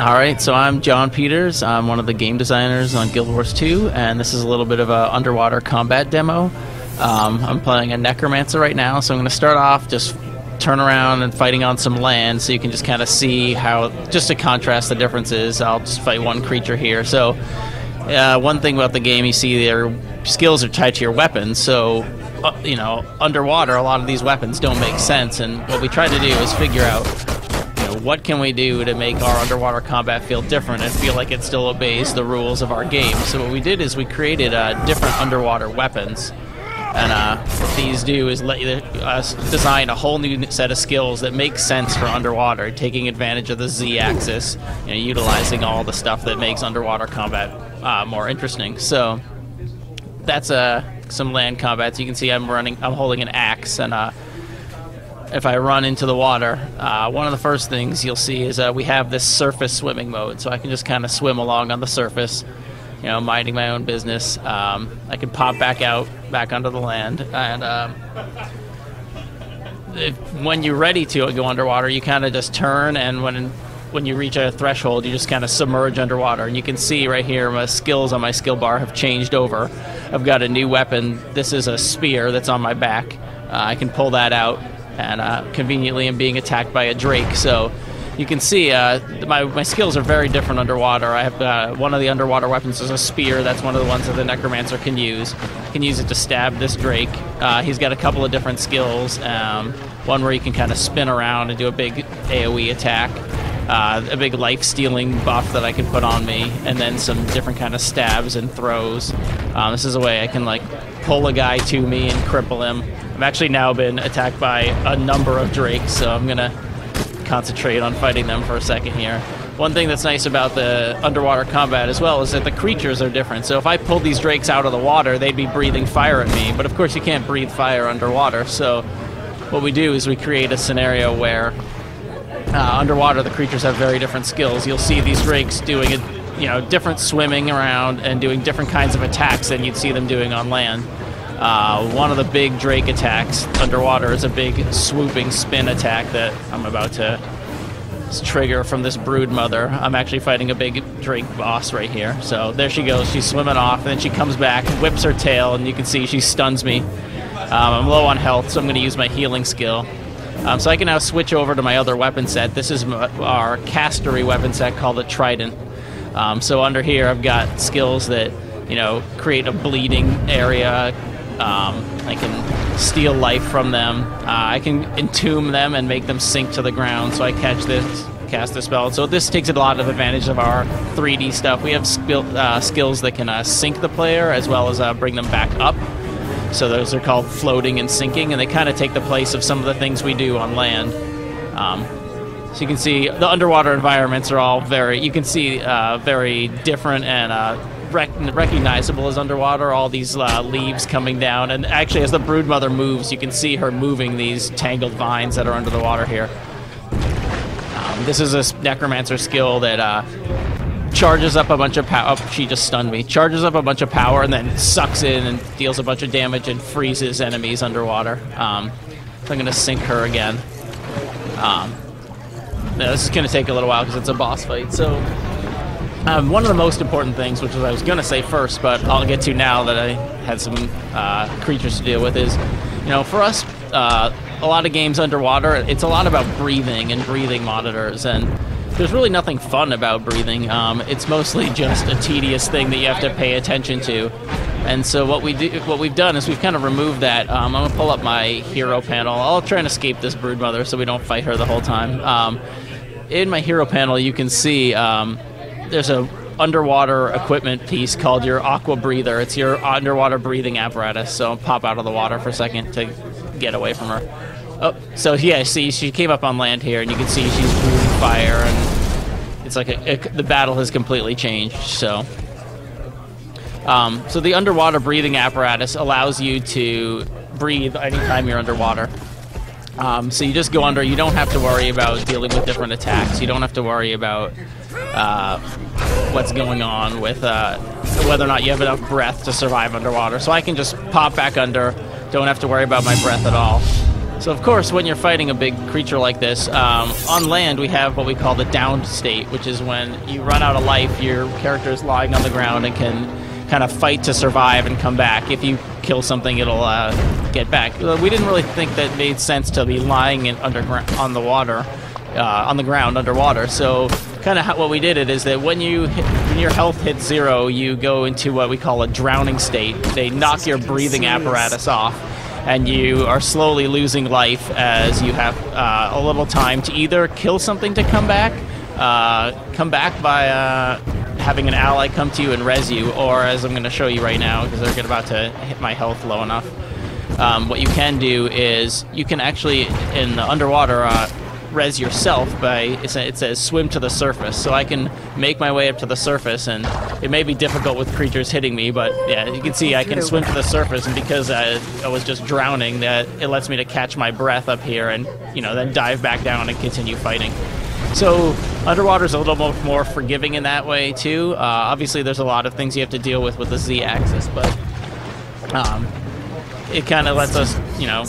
Alright, so I'm Jon Peters. I'm one of the game designers on Guild Wars 2, and this is a little bit of an underwater combat demo. I'm playing a Necromancer right now, so I'm going to start off just turn around and fighting on some land, so you can just kind of see how, just to contrast the differences, I'll just fight one creature here. So, one thing about the game, you see their skills are tied to your weapons, so, underwater, a lot of these weapons don't make sense, and what we try to do is figure out what can we do to make our underwater combat feel different and feel like it still obeys the rules of our game. So what we did is we created different underwater weapons. And what these do is let us design a whole new set of skills that make sense for underwater, taking advantage of the Z-axis, utilizing all the stuff that makes underwater combat more interesting. So that's some land combat. So you can see I'm holding an axe, and if I run into the water, one of the first things you'll see is we have this surface swimming mode, so I can just kind of swim along on the surface, minding my own business. I can pop back onto the land, and when you're ready to go underwater, you kind of just turn, and when you reach a threshold, you just kind of submerge underwater. And you can see right here my skills on my skill bar have changed over. I've got a new weapon. This is a spear that's on my back. I can pull that out, and conveniently I'm being attacked by a drake. So you can see my skills are very different underwater. I have one of the underwater weapons is a spear. That's one of the ones that the Necromancer can use. I can use it to stab this drake. He's got a couple of different skills. One where he can kind of spin around and do a big AoE attack. A big life-stealing buff that I can put on me, and then some different kind of stabs and throws. This is a way I can pull a guy to me and cripple him. I've actually now been attacked by a number of drakes, so I'm going to concentrate on fighting them for a second here. One thing that's nice about the underwater combat as well is that the creatures are different. So if I pulled these drakes out of the water, they'd be breathing fire at me, but of course you can't breathe fire underwater. So what we do is we create a scenario where underwater the creatures have very different skills. You'll see these drakes doing different swimming around and doing different kinds of attacks than you'd see them doing on land. One of the big drake attacks underwater is a big swooping spin attack that I'm about to trigger from this brood mother. I'm actually fighting a big drake boss right here. So there she goes. She's swimming off, and then she comes back, whips her tail, and you can see she stuns me. I'm low on health, so I'm going to use my healing skill. So I can now switch over to my other weapon set. This is our castery weapon set called the Trident. So under here I've got skills that create a bleeding area. I can steal life from them. I can entomb them and make them sink to the ground, so I cast this spell. So this takes a lot of advantage of our 3D stuff. We have skills that can sink the player as well as bring them back up. So those are called floating and sinking, and they kind of take the place of some of the things we do on land. So you can see the underwater environments are all very different and recognizable as underwater. All these leaves coming down, and actually as the broodmother moves, you can see her moving these tangled vines that are under the water here. This is a Necromancer skill that charges up a bunch of power. Oh, she just stunned me. Charges up a bunch of power and then sucks in and deals a bunch of damage and freezes enemies underwater. So I'm going to sink her again. This is going to take a little while because it's a boss fight. So one of the most important things, which I was going to say first, but I'll get to now that I had some creatures to deal with, is, for us, a lot of games underwater, it's a lot about breathing and breathing monitors, and there's really nothing fun about breathing. It's mostly just a tedious thing that you have to pay attention to. And so what we've done is we've kind of removed that. I'm going to pull up my hero panel. I'll try and escape this broodmother so we don't fight her the whole time. In my hero panel, you can see there's a underwater equipment piece called your aqua breather. It's your underwater breathing apparatus. So I'll pop out of the water for a second to get away from her. Oh, so yeah, see, she came up on land here, and you can see she's breathing fire, and it's like the battle has completely changed. So, so the underwater breathing apparatus allows you to breathe anytime you're underwater. So you just go under. You don't have to worry about dealing with different attacks. You don't have to worry about what's going on with whether or not you have enough breath to survive underwater. So I can just pop back under. Don't have to worry about my breath at all. So of course, when you're fighting a big creature like this, on land we have what we call the downed state, which is when you run out of life, your character is lying on the ground and can kind of fight to survive and come back. If you kill something, it'll get back. We didn't really think that it made sense to be lying on the ground underwater. So kind of what we did it is that when your health hits 0, you go into what we call a drowning state. They knock your breathing apparatus off, and you are slowly losing life as you have a little time to either kill something to come back by having an ally come to you and res you, or as I'm going to show you right now, because they're about to hit my health low enough, what you can do is you can actually, in the underwater, res yourself by, it says swim to the surface. So I can make my way up to the surface, and it may be difficult with creatures hitting me, but yeah, you can see I can swim to the surface, and because I was just drowning, that it lets me to catch my breath up here and, you know, then dive back down and continue fighting. So underwater is a little more forgiving in that way too. Obviously there's a lot of things you have to deal with the Z-axis, but it kind of lets us, you know,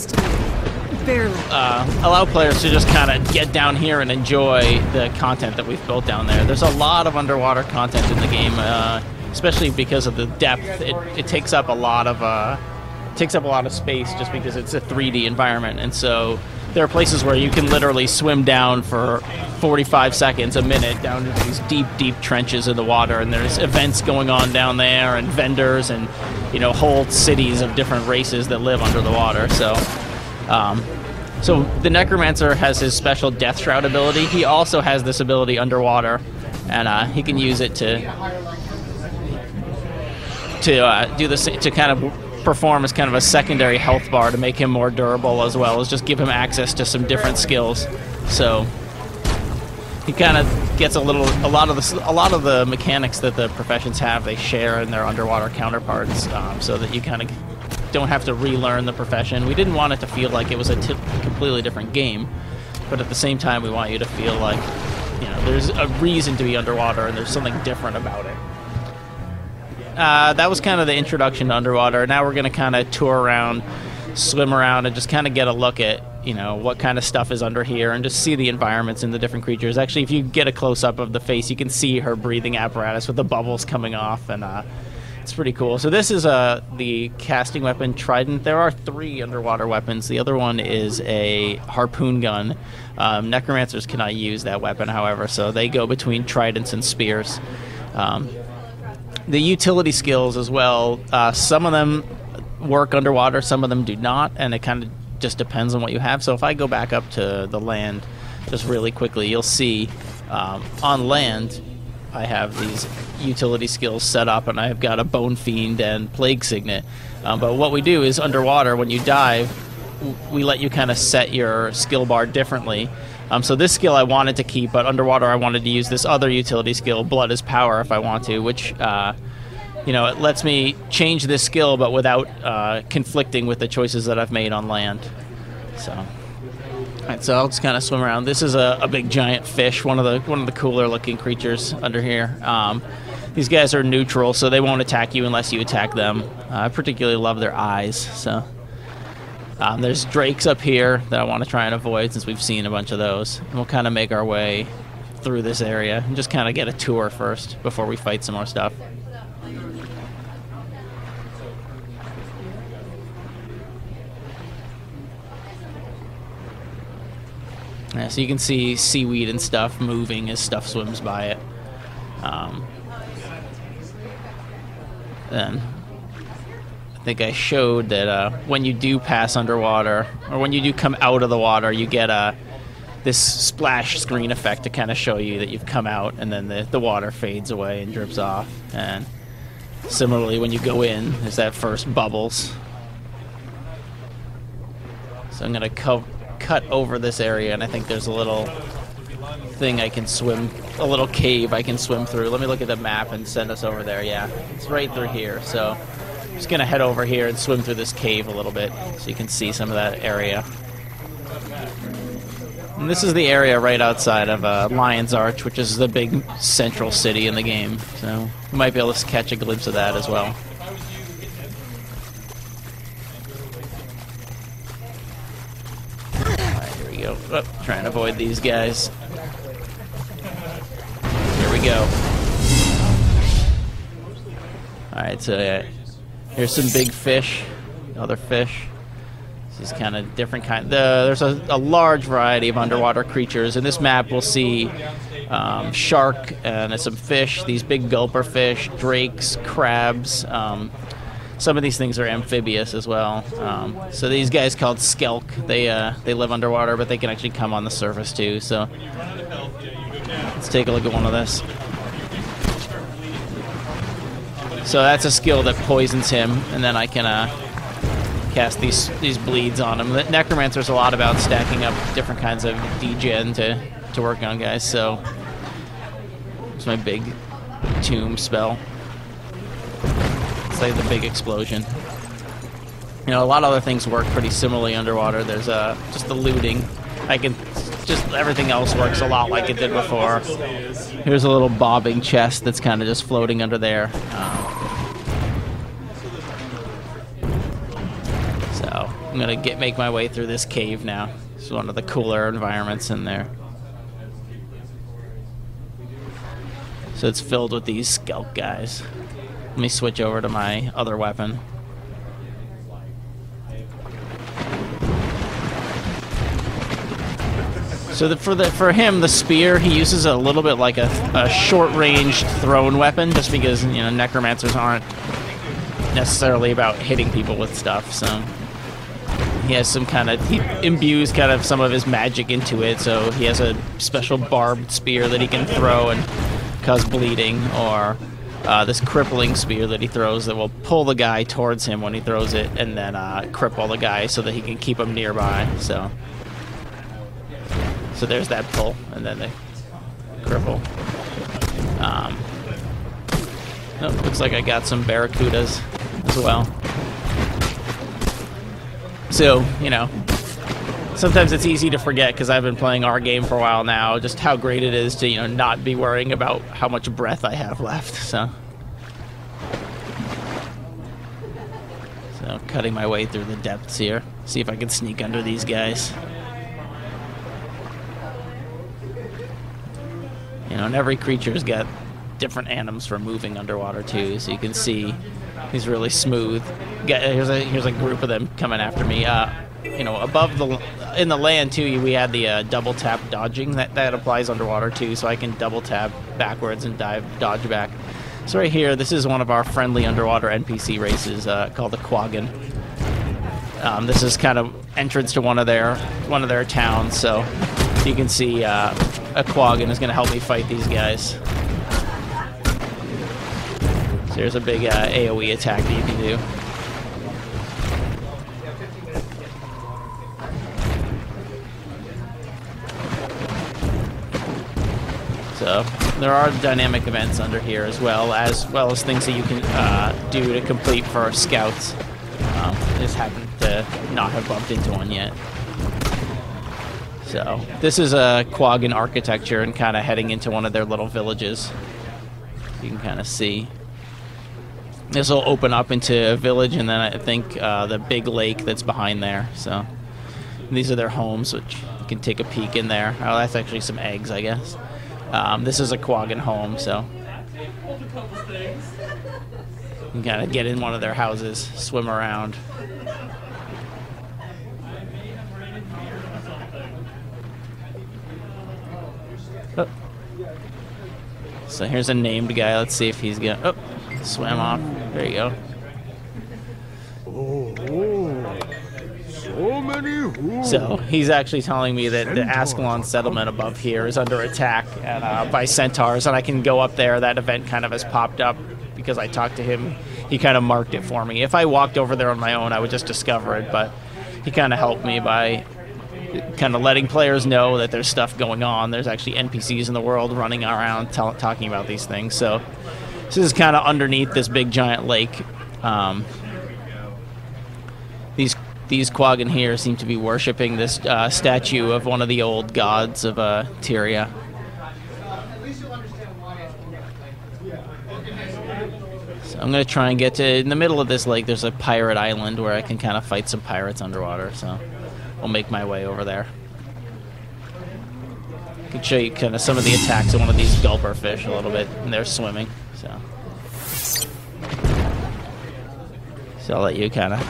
allow players to just kind of get down here and enjoy the content that we've built down there. There's a lot of underwater content in the game, especially because of the depth. It takes up a lot of space just because it's a 3D environment, and so there are places where you can literally swim down for 45 seconds, a minute, down into these deep, deep trenches in the water, and there's events going on down there, and vendors, and, you know, whole cities of different races that live under the water. So the Necromancer has his special Death Shroud ability. He also has this ability underwater, and he can use it to do this, to kind of perform as kind of a secondary health bar to make him more durable, as well as just give him access to some different skills. So he kind of gets a lot of the mechanics that the professions have, they share in their underwater counterparts, so that you kind of don't have to relearn the profession. We didn't want it to feel like it was a completely different game, but at the same time we want you to feel like, you know, there's a reason to be underwater and there's something different about it. That was kind of the introduction to underwater. Now we're going to kind of tour around, swim around, and just kind of get a look at, you know, what kind of stuff is under here, and just see the environments and the different creatures. Actually, if you get a close-up of the face, you can see her breathing apparatus with the bubbles coming off, and it's pretty cool. So this is the casting weapon Trident. There are 3 underwater weapons. The other one is a harpoon gun. Necromancers cannot use that weapon, however, so they go between tridents and spears. The utility skills as well, some of them work underwater, some of them do not, and it kind of just depends on what you have. So if I go back up to the land just really quickly, you'll see on land I have these utility skills set up, and I've got a Bone Fiend and Plague Signet. But what we do is underwater, when you dive, we let you kind of set your skill bar differently. So this skill I wanted to keep, but underwater I wanted to use this other utility skill, Blood is Power, if I want to, which, you know, it lets me change this skill, but without conflicting with the choices that I've made on land. So, all right, so I'll just kind of swim around. This is a big giant fish, one of the cooler looking creatures under here. These guys are neutral, so they won't attack you unless you attack them. I particularly love their eyes. So. There's drakes up here that I want to try and avoid, since we've seen a bunch of those. And we'll kind of make our way through this area and just kind of get a tour first before we fight some more stuff. Yeah, so you can see seaweed and stuff moving as stuff swims by it. Then I think I showed that when you do pass underwater, or when you do come out of the water, you get this splash screen effect to kind of show you that you've come out, and then the water fades away and drips off. And similarly, when you go in, there's that first bubbles. So I'm going to cut over this area, and I think there's a little thing I can swim, a little cave I can swim through. Let me look at the map and send us over there. Yeah, it's right through here. So I'm just going to head over here and swim through this cave a little bit so you can see some of that area. And this is the area right outside of Lion's Arch, which is the big central city in the game. So you might be able to catch a glimpse of that as well. go. Oh, trying to avoid these guys. Here we go. Alright, so here's some big fish. Other fish. This is kind of different kind. There's a large variety of underwater creatures. In this map, we'll see shark and some fish. These big gulper fish, drakes, crabs. Some of these things are amphibious as well. So these guys called skelk. They live underwater, but they can actually come on the surface too. So let's take a look at one of this. So that's a skill that poisons him, and then I can cast these bleeds on him. The Necromancer's a lot about stacking up different kinds of degen to work on guys. So it's my big tomb spell. It's like the big explosion. You know, a lot of other things work pretty similarly underwater. There's just the looting. Everything else works a lot like it did before. Here's a little bobbing chest that's kind of just floating under there. So I'm gonna make my way through this cave now. It's one of the cooler environments in there. So it's filled with these skelk guys. Let me switch over to my other weapon. So for him, the spear, he uses a little bit like a short-range thrown weapon, just because, you know, necromancers aren't necessarily about hitting people with stuff. So he has he imbues kind of some of his magic into it. So he has a special barbed spear that he can throw and cause bleeding, or this crippling spear that he throws that will pull the guy towards him when he throws it, and then cripple the guy so that he can keep him nearby. So there's that pull, and then the cripple. Oh, looks like I got some barracudas as well. So, you know, sometimes it's easy to forget, because I've been playing our game for a while now, just how great it is to, you know, not be worrying about how much breath I have left. So cutting my way through the depths here. See if I can sneak under these guys. You know, and every creature's got different animals for moving underwater too, so you can see he's really smooth. Here's a group of them coming after me. You know, in the land too, we had the double tap dodging that applies underwater too, so I can double tap backwards and dodge back. So right here, this is one of our friendly underwater NPC races called the Quaggan. This is kind of entrance to one of their towns, so you can see a Quaggan is going to help me fight these guys. So there's a big AoE attack that you can do. So there are dynamic events under here as well as things that you can do to complete for scouts. I just happen to not have bumped into one yet. So this is a Quaggan architecture and kind of heading into one of their little villages. You can kind of see. This will open up into a village, and then I think the big lake that's behind there. So these are their homes, which you can take a peek in there. Oh, that's actually some eggs, I guess. This is a Quaggan home, so you can kind of get in one of their houses, swim around. Oh. So here's a named guy. Let's see if he's gonna. Oh, swam off. There you go. So he's actually telling me that the Ascalon settlement above here is under attack by centaurs, and I can go up there. That event kind of has popped up because I talked to him. He kind of marked it for me. If I walked over there on my own, I would just discover it, but he kind of helped me by kind of letting players know that there's stuff going on. There's actually NPCs in the world running around talking about these things. So this is kind of underneath this big giant lake. These Quaggan here seem to be worshipping this statue of one of the old gods of Tyria. So I'm going to try and get to... In the middle of this lake, there's a pirate island where I can kind of fight some pirates underwater, so I'll make my way over there. can show you kind of some of the attacks of one of these gulper fish a little bit, and they're swimming. So I'll let you kind of.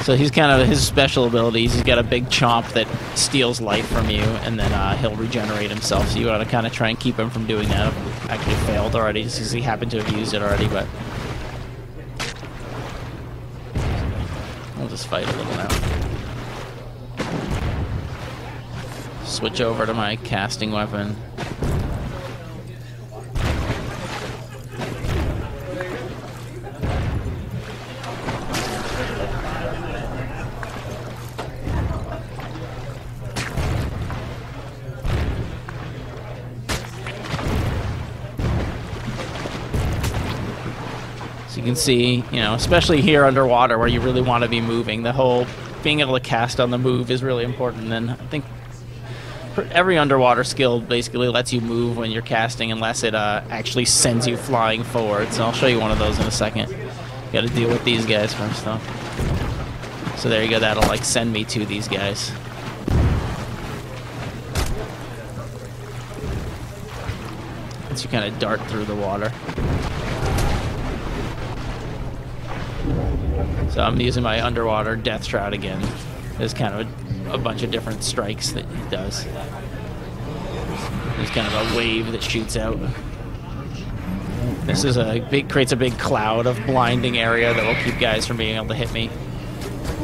So he's kind of, his special abilities, he's got a big chomp that steals life from you, and then he'll regenerate himself. So you want to kind of try and keep him from doing that. I've actually failed already, just because he happened to have used it already, but I'll just fight a little now. Switch over to my casting weapon. So you can see, you know, especially here underwater where you really want to be moving, the whole being able to cast on the move is really important. And I think every underwater skill basically lets you move when you're casting unless it actually sends you flying forward. So I'll show you one of those in a second. Got to deal with these guys first though. So there you go, that'll like send me to these guys. Once you kind of dart through the water. So I'm using my underwater death shroud again. There's kind of a bunch of different strikes that he does. There's kind of a wave that shoots out. This is creates a big cloud of blinding area that will keep guys from being able to hit me.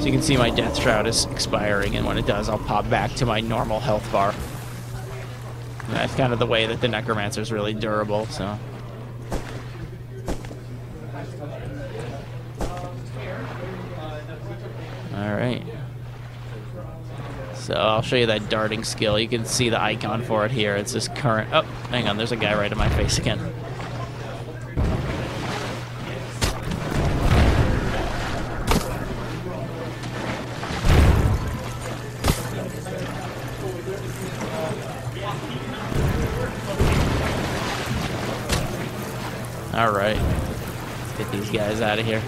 So you can see my death shroud is expiring, and when it does, I'll pop back to my normal health bar. And that's kind of the way that the Necromancer is really durable. So. Alright. So I'll show you that darting skill. You can see the icon for it here. It's this current... Oh, hang on. There's a guy right in my face again. Alright. Let's get these guys out of here.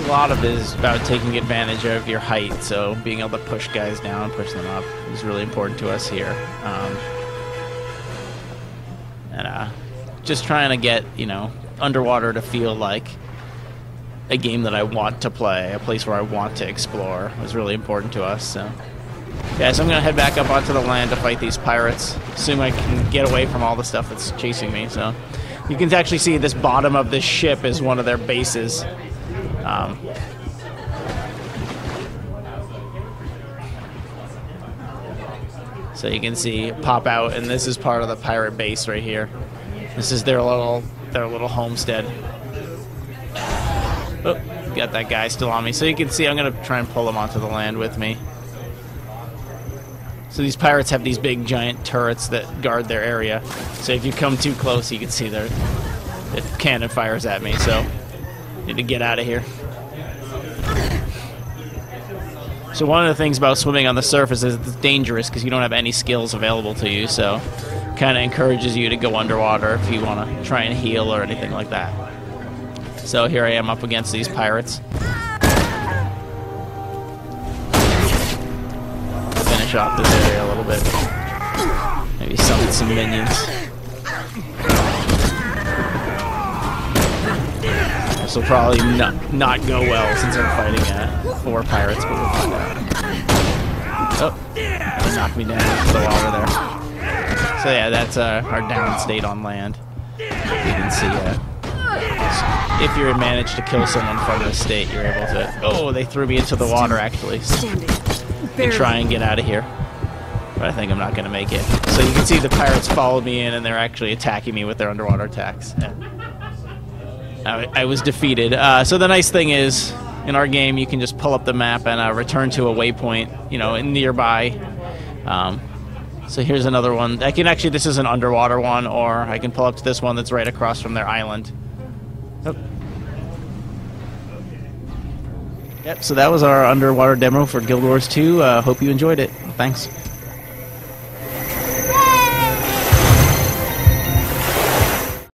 A lot of it is about taking advantage of your height, so being able to push guys down, push them up is really important to us here. Just trying to get, you know, underwater to feel like a game that I want to play, a place where I want to explore was really important to us. So, yeah, so I'm going to head back up onto the land to fight these pirates. Assume I can get away from all the stuff that's chasing me. So you can actually see this bottom of this ship is one of their bases. So you can see pop out, and this is part of the pirate base right here. This is their little homestead. Oh, got that guy still on me. So you can see I'm gonna try and pull him onto the land with me. So these pirates have these big giant turrets that guard their area. So if you come too close, you can see the cannon fires at me. So need to get out of here. So one of the things about swimming on the surface is it's dangerous because you don't have any skills available to you, so kind of encourages you to go underwater if you want to try and heal or anything like that. So here I am up against these pirates. Finish off this area a little bit. Maybe summon some minions. This will probably not go well since I'm fighting 4 pirates, but we'll find out. Oh, that knocked me down into the water there. So yeah, that's our down state on land. You can see if you manage to kill someone from this state, you're able to... Oh, they threw me into the water, actually. So they try and get out of here. But I think I'm not going to make it. So you can see the pirates followed me in, and they're actually attacking me with their underwater attacks. I was defeated. So the nice thing is, in our game, you can just pull up the map and return to a waypoint, you know, nearby. So here's another one. I can actually, this is an underwater one, or I can pull up to this one that's right across from their island. Oh. Yep, so that was our underwater demo for Guild Wars 2. Hope you enjoyed it. Thanks.